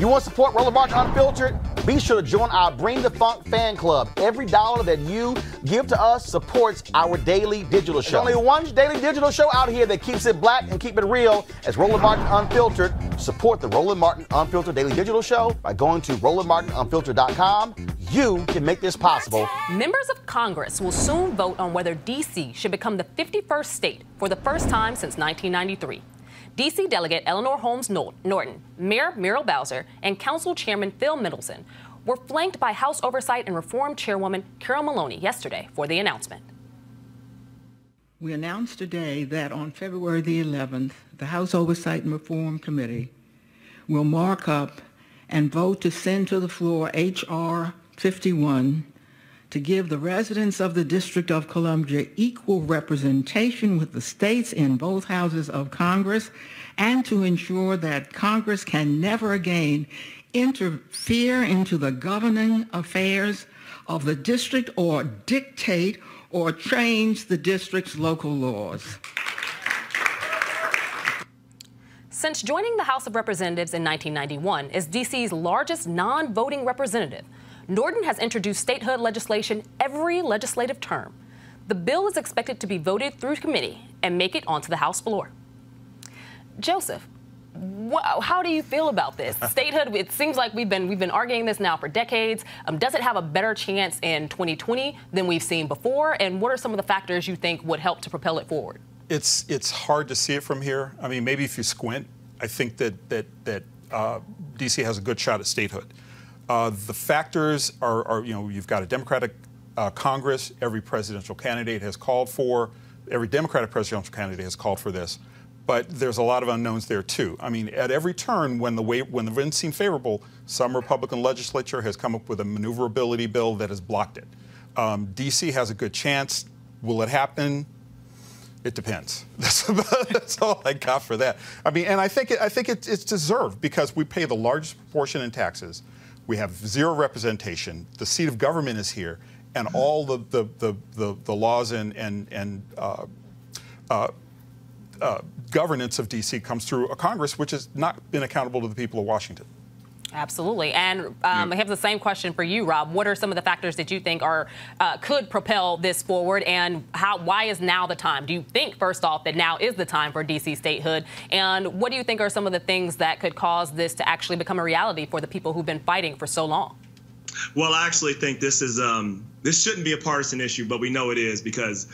You want to support Roland Martin Unfiltered? Be sure to join our Bring the Funk fan club. Every dollar that you give to us supports our daily digital show. There's only one daily digital show out here that keeps it black and keep it real. As Roland Martin Unfiltered. Support the Roland Martin Unfiltered daily digital show by going to RolandMartinUnfiltered.com. You can make this possible. Members of Congress will soon vote on whether D.C. should become the 51st state for the first time since 1993. D.C. Delegate Eleanor Holmes Norton, Mayor Muriel Bowser, and Council Chairman Phil Middleton were flanked by House Oversight and Reform Chairwoman Carol Maloney yesterday for the announcement. We announced today that on February the 11th, the House Oversight and Reform Committee will mark up and vote to send to the floor H.R. 51 to give the residents of the District of Columbia equal representation with the states in both houses of Congress, and to ensure that Congress can never again interfere into the governing affairs of the district or dictate or change the district's local laws. Since joining the House of Representatives in 1991 as D.C.'s largest non-voting representative, Norton has introduced statehood legislation every legislative term. The bill is expected to be voted through committee and make it onto the House floor. Joseph, how do you feel about this? Statehood, it seems like we've been arguing this now for decades. Does it have a better chance in 2020 than we've seen before? And what are some of the factors you think would help to propel it forward? It's hard to see it from here. I mean, maybe if you squint, I think that D.C. has a good shot at statehood. The factors are, you've got a Democratic Congress. Every presidential candidate has called for, every Democratic presidential candidate has called for this. But there's a lot of unknowns there, too. I mean, at every turn, when the winds seem favorable, some Republican legislature has come up with a maneuverability bill that has blocked it. D.C. has a good chance. Will it happen? It depends. That's all I got for that. I mean, and I think it's deserved because we pay the largest portion in taxes. We have zero representation. The seat of government is here, and all the laws and governance of D.C. comes through a Congress which has not been accountable to the people of Washington. Absolutely. And I have the same question for you, Rob. What are some of the factors that you think could propel this forward, and why is now the time? Do you think, first off, that now is the time for D.C. statehood? And what do you think are some of the things that could cause this to actually become a reality for the people who've been fighting for so long? Well, I actually think this shouldn't be a partisan issue, but we know it is because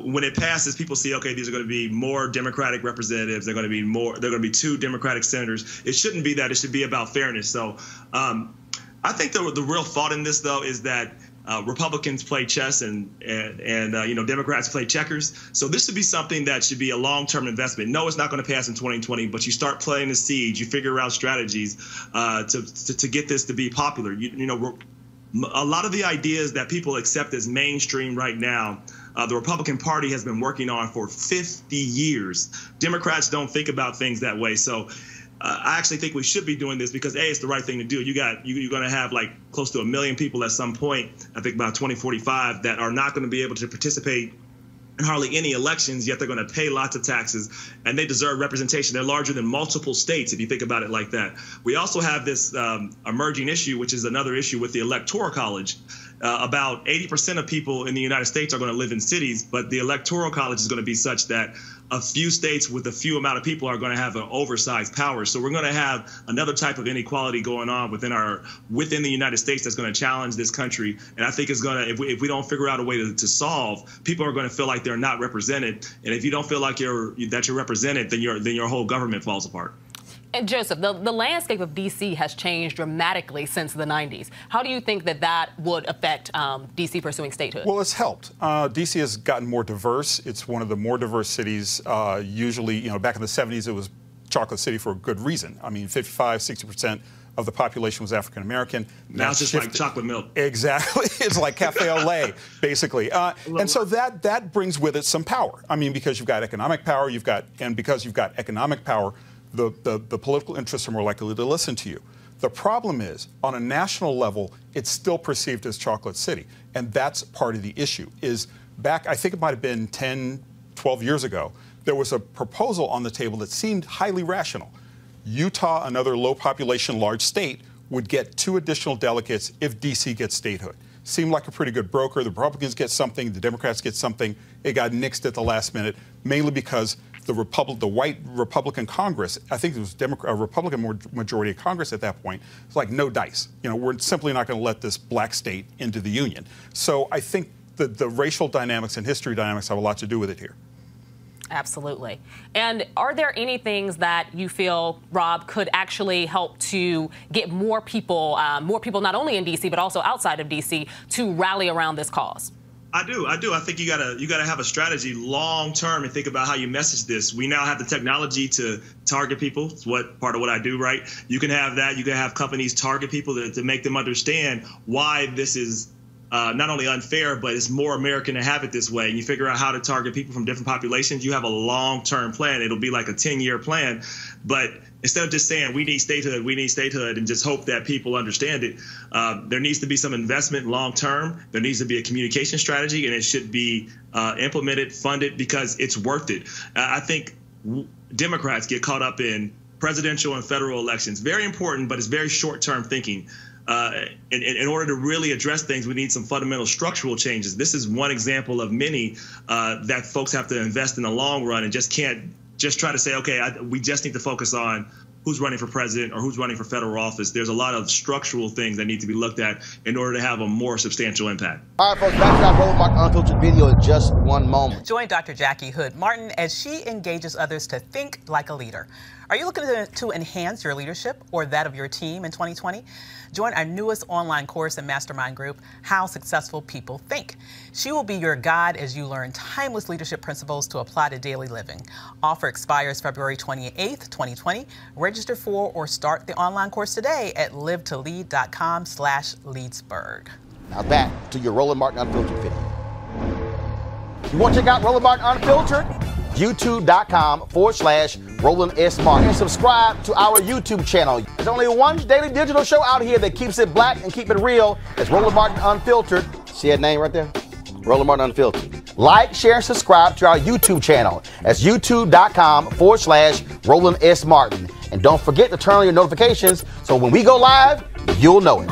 when it passes, people see, okay, these are going to be more Democratic representatives. They're going to be 2 Democratic senators. It shouldn't be that. It should be about fairness. So I think the real thought in this, though, is that Republicans play chess and Democrats play checkers. So this should be something that should be a long-term investment. No, it's not going to pass in 2020, but you start playing the seeds. You figure out strategies to get this to be popular. A lot of the ideas that people accept as mainstream right now, the Republican Party has been working on for 50 years. Democrats don't think about things that way. So I actually think we should be doing this because, A, it's the right thing to do. You're going to have like close to 1 million people at some point, I think about 2045, that are not going to be able to participate in hardly any elections, yet they're going to pay lots of taxes, and they deserve representation. They're larger than multiple states, if you think about it like that. We also have this emerging issue, which is another issue with the Electoral College. About 80% of people in the United States are going to live in cities, but the Electoral College is going to be such that a few states with a few amount of people are going to have an oversized power. So we're going to have another type of inequality going on within the United States that's going to challenge this country. And I think it's going to, if we don't figure out a way to solve, people are going to feel like they're not represented. And if you don't feel like you're represented, then your whole government falls apart. And Joseph, the landscape of D.C. has changed dramatically since the 90s. How do you think that would affect D.C. pursuing statehood? Well, it's helped. D.C. has gotten more diverse. It's one of the more diverse cities. Usually, back in the 70s, it was Chocolate City for a good reason. I mean, 55, 60% of the population was African American. Now it's just like chocolate milk. Exactly. It's like cafe au lait, basically. And so that brings with it some power. I mean, because you've got economic power, because you've got economic power, the political interests are more likely to listen to you. The problem is, on a national level, it's still perceived as Chocolate City. And that's part of the issue. Back, I think it might have been 10, 12 years ago, there was a proposal on the table that seemed highly rational. Utah, another low population, large state, would get 2 additional delegates if D.C. gets statehood. Seemed like a pretty good broker. The Republicans get something, the Democrats get something. It got nixed at the last minute, mainly because the white Republican Congress, I think it was a Republican majority of Congress at that point, it's like no dice. You know, we're simply not going to let this black state into the Union. So I think the racial dynamics and history dynamics have a lot to do with it here. Absolutely. And are there any things that you feel, Rob, could actually help to get more people not only in D.C. but also outside of D.C. to rally around this cause? I do. I think you gotta have a strategy long term and think about how you message this. We now have the technology to target people. It's part of what I do, right? You can have that. You can have companies target people to make them understand why this is not only unfair, but it's more American to have it this way. And you figure out how to target people from different populations. You have a long-term plan. It'll be like a 10-year plan. But instead of just saying we need statehood, and just hope that people understand it, there needs to be some investment long-term. There needs to be a communication strategy, and it should be implemented, funded, because it's worth it. I think Democrats get caught up in presidential and federal elections. Very important, but it's very short-term thinking. In order to really address things, we need some fundamental structural changes. This is one example of many that folks have to invest in the long run, and just can't just try to say, okay, we just need to focus on who's running for president or who's running for federal office. There's a lot of structural things that need to be looked at in order to have a more substantial impact. All right, folks, back to our Roland Martin Unfiltered video in just one moment. Join Dr. Jackie Hood Martin as she engages others to think like a leader. Are you looking to enhance your leadership or that of your team in 2020? Join our newest online course and mastermind group, How Successful People Think. She will be your guide as you learn timeless leadership principles to apply to daily living. Offer expires February 28th, 2020. Register for or start the online course today at livetolead.com/Leadsburg. Now back to your Roland Martin Unfiltered video. You want to check out Roland Martin Unfiltered? YouTube.com/Roland S. Martin. And subscribe to our YouTube channel. There's only one daily digital show out here that keeps it black and keep it real. It's Roland Martin Unfiltered. See that name right there? Roland Martin Unfiltered. Like, share, and subscribe to our YouTube channel. That's youtube.com/Roland S. Martin. And don't forget to turn on your notifications so when we go live, you'll know it.